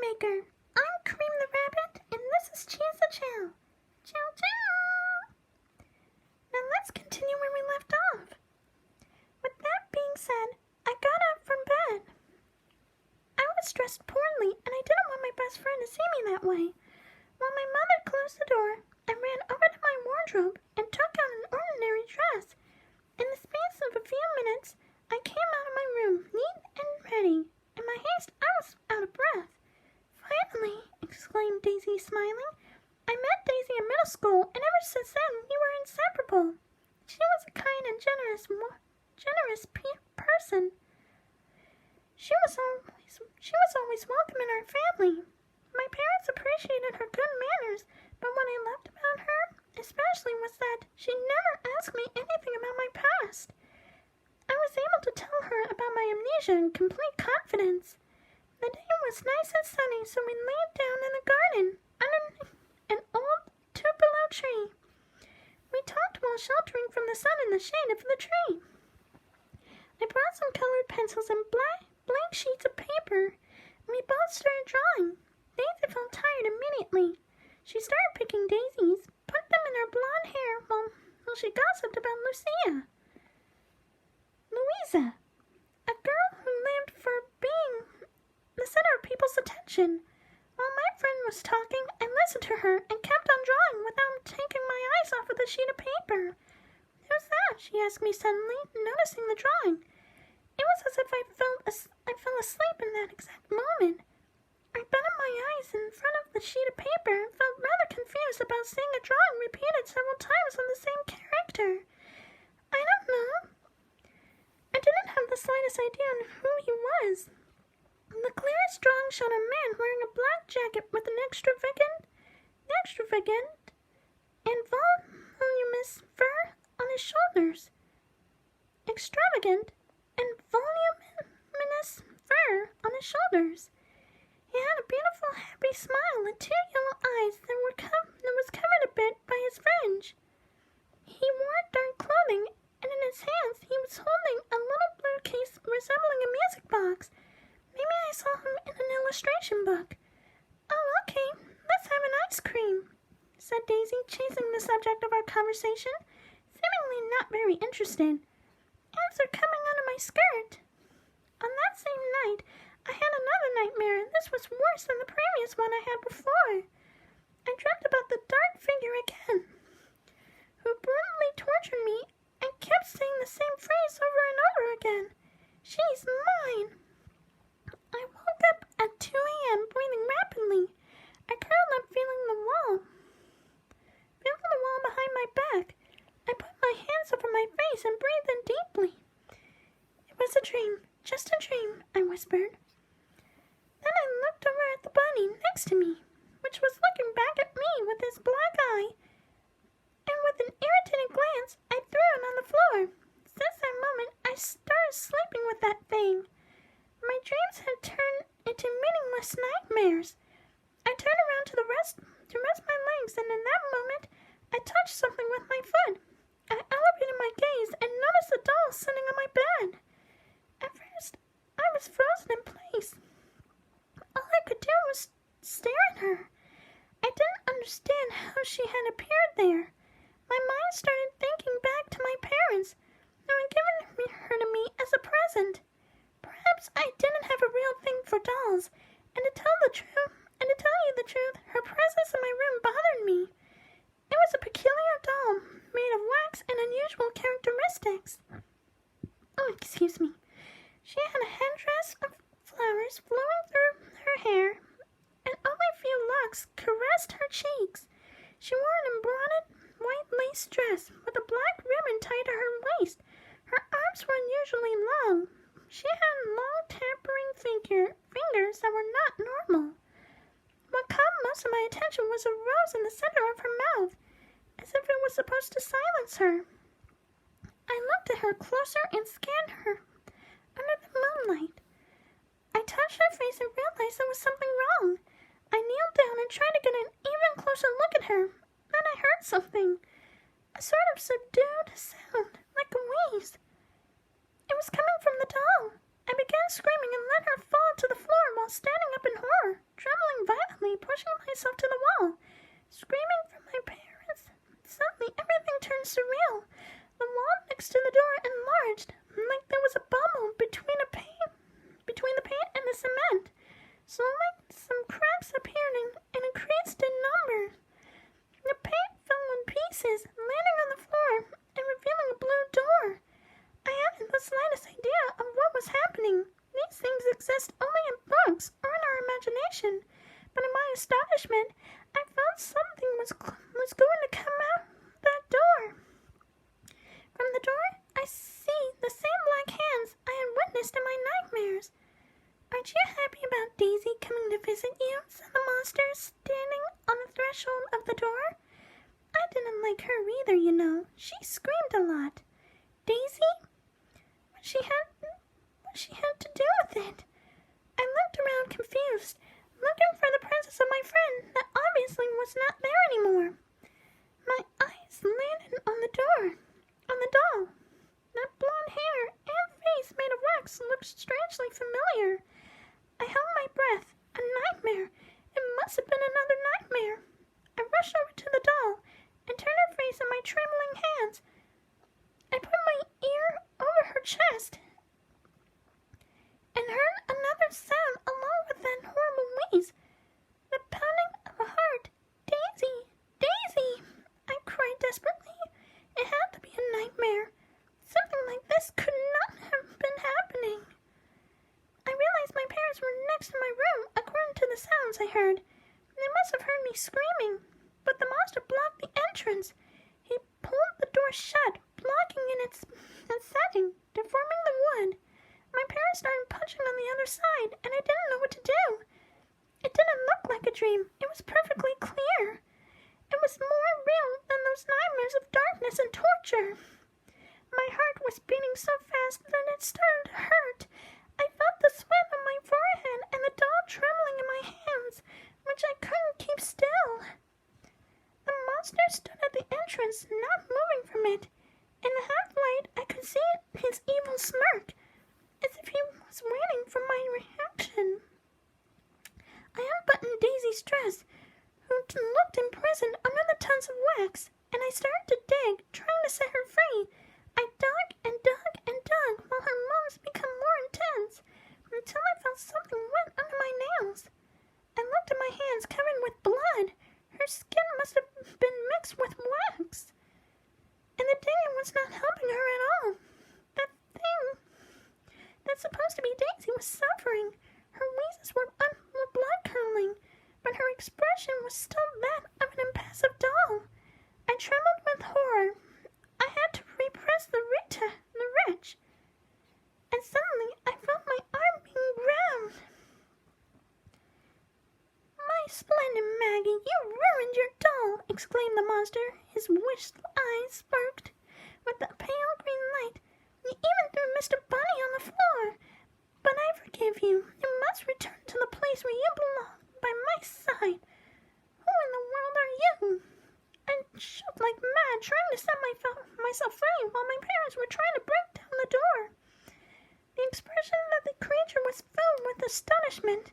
Toymaker. I'm Cream the Rabbit, and this is Cheese the Chow. Chow chow! Now let's continue where we left off. With that being said, I got up from bed. I was dressed poorly, and I didn't want my best friend to see me that way. While my mother closed the door, I ran over to my wardrobe and took out an ordinary dress. In the space of a few minutes, I came out of my room, neat and ready. In my haste, I was out of breath. Finally, exclaimed Daisy, smiling. I met Daisy in middle school, and ever since then, we were inseparable. She was a kind and generous person. She was always welcome in our family. My parents appreciated her good manners, but what I loved about her, especially, was that she never asked me anything about my past. I was able to tell her about my amnesia in complete confidence. The day was nice and sunny, so we laid down in the garden under an old tupelo tree. We talked while sheltering from the sun in the shade of the tree. I brought some colored pencils and blank sheets of paper, and we both started drawing. Daisy felt tired immediately. She started picking daisies, put them in her blonde hair while she gossiped about Louisa, a girl who lived for being the center of people's attention. While my friend was talking, I listened to her and kept on drawing without taking my eyes off of the sheet of paper. Who's that? She asked me suddenly, noticing the drawing. It was as if I fell asleep in that exact moment. I bent my eyes in front of the sheet of paper and felt rather confused about seeing a drawing repeated several times on the same character. I don't know. I didn't have the slightest idea on who he was. The clearest drawing showed a man wearing a black jacket with an extravagant and voluminous fur on his shoulders. Extravagant and voluminous fur on his shoulders. He had a beautiful, happy smile and two yellow eyes that was covered a bit by his fringe. He wore dark clothing, and in his hands he was holding a little blue case resembling a music box. Maybe I saw him in an illustration book. Oh, okay, let's have an ice cream, said Daisy, chasing the subject of our conversation, seemingly not very interested. Ants are coming out of my skirt. On that same night, I had another nightmare, and this was worse than the previous one I had before. I dreamt about the dark figure again, who brutally tortured me and kept saying the same phrase over and over again. She's mine. I woke up at 2 a.m. breathing rapidly. I curled up feeling the wall behind my back. I put my hands over my face and breathed in deeply. It was a dream, just a dream, I whispered. Then I looked over at the bunny next to me, which was looking back at me with his black eye, and with an irritated glance, I threw it on the floor. Since that moment, I started sleeping with that thing. My dreams had turned into meaningless nightmares. I turned around to rest my legs, and in that moment, I touched something with my foot. I elevated my gaze and noticed a doll sitting on my bed. At first, I was frozen in place. All I could do was stare at her. I didn't understand how she had appeared there. My mind started thinking back to my parents, who had given her to me as a present. Perhaps I didn't have a real thing for dolls, and to tell you the truth, her presence in my room bothered me. It was a peculiar doll, made of wax and unusual characteristics. Oh, excuse me. She had a headdress of flowers flowing through her hair, and only a few locks caressed her cheeks. She wore an embroidered white lace dress with a black ribbon tied to her waist. Her arms were unusually long. She had long, tapering fingers that were not normal. What caught most of my attention was a rose in the center of her mouth, as if it was supposed to silence her. I looked at her closer and scanned her under the moonlight. I touched her face and realized there was something wrong. I kneeled down and tried to get an even closer look at her. Then I heard something, a sort of subdued sound, like a wheeze. It was coming from the doll. I began screaming and let her fall to the floor while standing up in horror, trembling exist only in books or in our imagination. But in my astonishment, I felt something was going to come out that door. From the door, I see the same black hands I had witnessed in my nightmares. Aren't you happy about Daisy coming to visit you? Said the monster, standing on the threshold of the door. I didn't like her either, you know. She screamed a lot. Daisy? What she had to do with it? I looked around confused, looking for the presence of my friend that obviously was not there anymore. My eyes landed on the door, on the doll. That blonde hair and face made of wax looked strangely familiar. I held my breath. A nightmare. It must have been another nightmare. I rushed over to the doll and turned her face in my trembling hands. I put my ear over her chest and heard another sound along with that horrible wheeze. The pounding of a heart. Daisy! Daisy! I cried desperately. It had to be a nightmare. Something like this could not have been happening. I realized my parents were next to my room, according to the sounds I heard. They must have heard me screaming, but the monster blocked the entrance. He pulled the door shut, blocking in its setting, deforming the wood. My parents started punching on the other side, and I didn't know what to do. It didn't look like a dream. It was perfectly clear. It was more real than those nightmares of darkness and torture. My heart was beating so fast that it started to hurt. I felt the sweat on my forehead and the doll trembling in my hands, which I couldn't keep still. The monster stood at the entrance, not moving from it. In the half-light, I could see his evil smirk, as if he was waiting for my reaction. I unbuttoned Daisy's dress, who looked imprisoned under the tons of wax, and I started to dig, trying to set her free. I dug and dug and dug while her moans became more intense, until I felt something wet under my nails. I looked at my hands covered with blood. Her skin must have been mixed with wax. And the digging was not helping her at all. That thing that's supposed to be Daisy was suffering. Her wheezes were blood-curdling, but her expression was still that of an impassive doll. I trembled with horror. I had to repress the wrench, and suddenly I felt my arm being grabbed. My splendid Maggie, you ruined your doll, exclaimed the monster. His wistful eyes sparkled with a pale green light. You even threw Mr. Bunny on the floor. But I forgive you. You must return to the place where you belong, by my side. Who in the world are you? I shook like mad, trying to set myself free while my parents were trying to break down the door. The expression of the creature was filled with astonishment.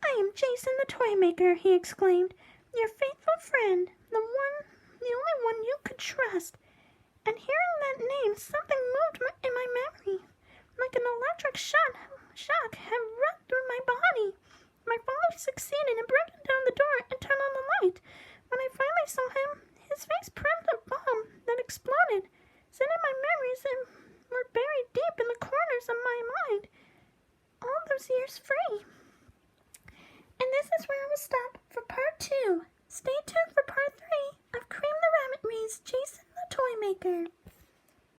I am Jason the Toymaker, he exclaimed. Your faithful friend, the only one you could trust. And hearing that name, something moved in my memory, like an electric shock had run through my body. My father succeeded in breaking down the door and turned on the light. When I finally saw him, his face primed a bomb that exploded, sending my memories that were buried deep in the corners of my mind all those years free. And this is where I will stop